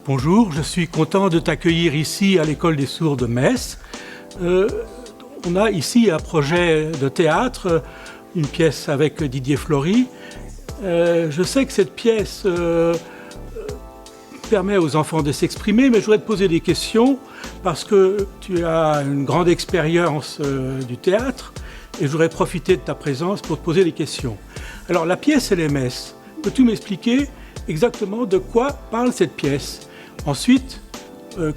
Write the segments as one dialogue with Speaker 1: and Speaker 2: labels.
Speaker 1: Bonjour, je suis content de t'accueillir ici à l'École des sourds de Metz. On a ici un projet de théâtre, une pièce avec Didier Flory. Je sais que cette pièce permet aux enfants de s'exprimer, mais je voudrais te poser des questions parce que tu as une grande expérience du théâtre et je voudrais profiter de ta présence pour te poser des questions. Alors la pièce LMS, peux-tu m'expliquer exactement de quoi parle cette pièce? Ensuite,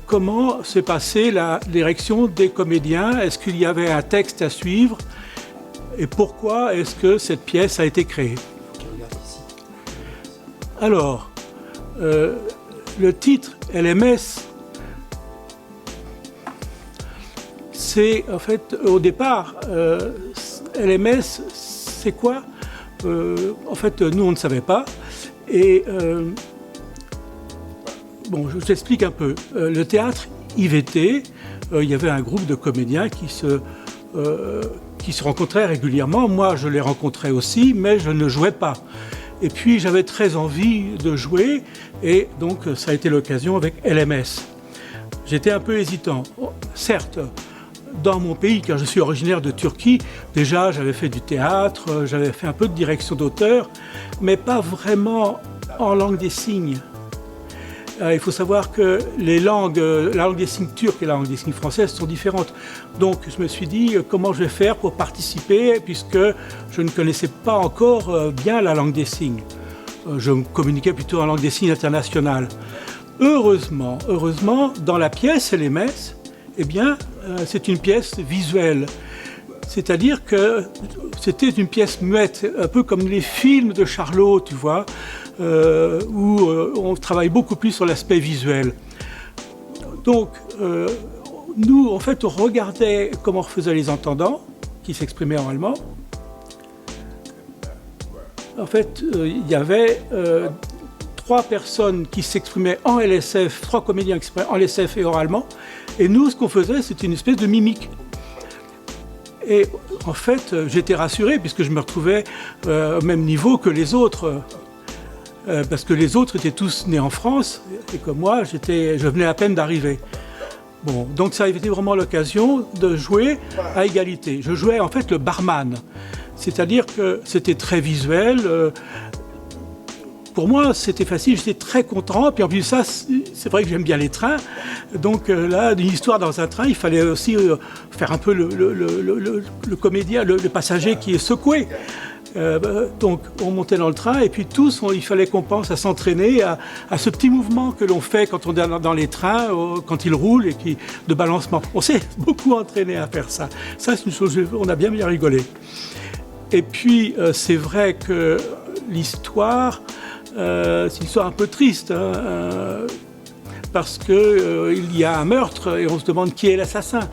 Speaker 1: comment s'est passée la direction des comédiens? Est-ce qu'il y avait un texte à suivre? Et pourquoi est-ce que cette pièce a été créée? Alors, le titre LMS, c'est en fait au départ, LMS, c'est quoi? En fait, nous on ne savait pas. Et bon, je t'explique un peu. Le théâtre IVT, il y avait un groupe de comédiens qui se rencontraient régulièrement. Moi, je les rencontrais aussi, mais je ne jouais pas. Et puis, j'avais très envie de jouer, et donc ça a été l'occasion avec LMS. J'étais un peu hésitant. Certes, dans mon pays, car je suis originaire de Turquie, déjà j'avais fait du théâtre, j'avais fait un peu de direction d'auteur, mais pas vraiment en langue des signes. Il faut savoir que la langue des signes turque et la langue des signes française sont différentes. Donc je me suis dit comment je vais faire pour participer puisque je ne connaissais pas encore bien la langue des signes. Je communiquais plutôt en langue des signes internationale. Heureusement, dans la pièce LMS, eh bien, c'est une pièce visuelle. C'est-à-dire que c'était une pièce muette, un peu comme les films de Charlot, tu vois, où on travaille beaucoup plus sur l'aspect visuel. Donc, nous, en fait, on regardait comment faisaient les entendants, qui s'exprimaient en allemand. En fait, il y avait 3 personnes qui s'exprimaient en LSF, 3 comédiens qui s'exprimaient en LSF et oralement. Et nous, ce qu'on faisait, c'était une espèce de mimique. Et en fait, j'étais rassuré puisque je me retrouvais au même niveau que les autres. Parce que les autres étaient tous nés en France et que moi, je venais à peine d'arriver. Bon, donc ça a été vraiment l'occasion de jouer à égalité. Je jouais en fait le barman. C'est-à-dire que c'était très visuel. Pour moi, c'était facile, j'étais très content. Puis en plus de ça, c'est vrai que j'aime bien les trains. Donc là, d'une histoire dans un train, il fallait aussi faire un peu le comédien, le passager qui est secoué. Donc on montait dans le train et puis tous, il fallait qu'on pense à s'entraîner à ce petit mouvement que l'on fait quand on est dans les trains, quand ils roulent et puis de balancement. On s'est beaucoup entraîné à faire ça. Ça, c'est une chose, on a bien rigolé. Et puis c'est vrai que l'histoire, c'est une histoire un peu triste, hein, parce qu'il y a un meurtre et on se demande qui est l'assassin.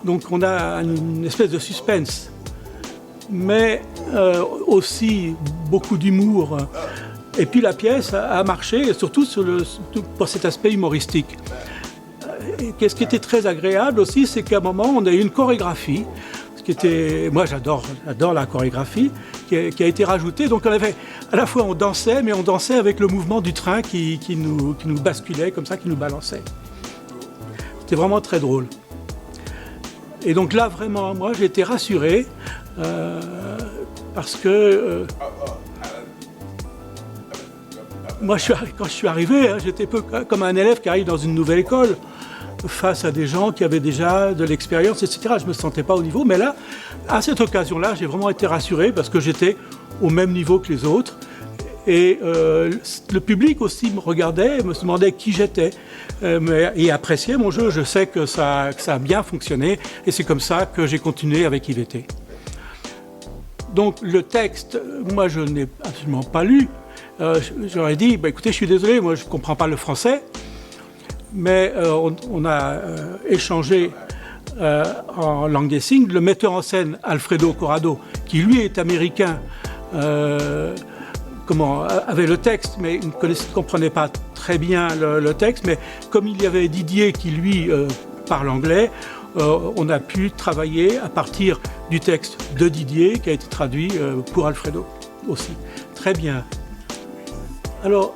Speaker 1: Donc on a une espèce de suspense, mais aussi beaucoup d'humour. Et puis la pièce a marché, surtout pour cet aspect humoristique. Et ce qui était très agréable aussi, c'est qu'à un moment, on a eu une chorégraphie. Moi, j'adore la chorégraphie qui a été rajoutée. Donc, à la fois, on dansait, mais on dansait avec le mouvement du train qui nous basculait, comme ça, qui nous balançait. C'était vraiment très drôle. Et donc là, vraiment, moi, j'ai été rassuré parce que moi, quand je suis arrivé, hein, j'étais peu comme un élève qui arrive dans une nouvelle école, face à des gens qui avaient déjà de l'expérience, etc. Je ne me sentais pas au niveau, mais là, à cette occasion-là, j'ai vraiment été rassuré parce que j'étais au même niveau que les autres. Et le public aussi me regardait et me demandait qui j'étais et appréciait mon jeu. Je sais que ça a bien fonctionné et c'est comme ça que j'ai continué avec IVT. Donc le texte, moi je n'ai absolument pas lu. J'aurais dit, écoutez, je suis désolé, moi je ne comprends pas le français. Mais on a échangé en langue des signes. Le metteur en scène, Alfredo Corrado, qui lui est américain, avait le texte, mais il ne comprenait pas très bien le texte. Mais comme il y avait Didier qui, lui, parle anglais, on a pu travailler à partir du texte de Didier, qui a été traduit pour Alfredo aussi. Très bien. Alors,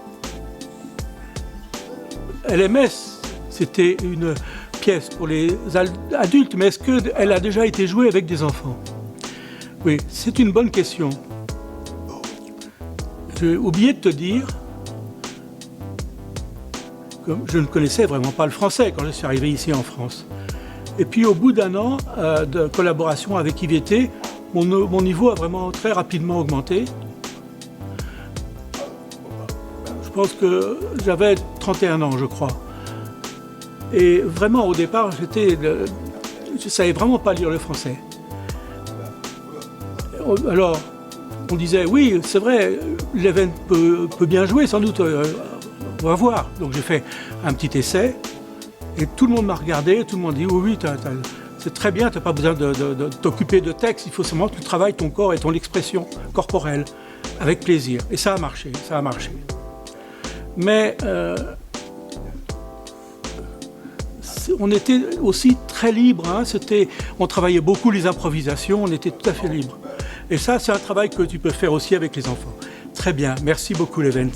Speaker 1: LMS, c'était une pièce pour les adultes, mais est-ce qu'elle a déjà été jouée avec des enfants? Oui, c'est une bonne question. J'ai oublié de te dire que je ne connaissais vraiment pas le français quand je suis arrivé ici en France. Et puis au bout d'un an de collaboration avec IVT, mon niveau a vraiment très rapidement augmenté. Je pense que j'avais 31 ans, je crois. Et vraiment, au départ, je savais vraiment pas lire le français. Alors, on disait, oui, c'est vrai, l'Event peut bien jouer, sans doute, on va voir. Donc j'ai fait un petit essai, et tout le monde m'a regardé, tout le monde dit, oui, c'est très bien, tu n'as pas besoin de t'occuper de texte, il faut seulement que tu travailles ton corps et ton expression corporelle, avec plaisir. Et ça a marché, ça a marché. Mais on était aussi très libre, hein. On travaillait beaucoup les improvisations, on était tout à fait libre. Et ça, c'est un travail que tu peux faire aussi avec les enfants. Très bien, merci beaucoup l'Event.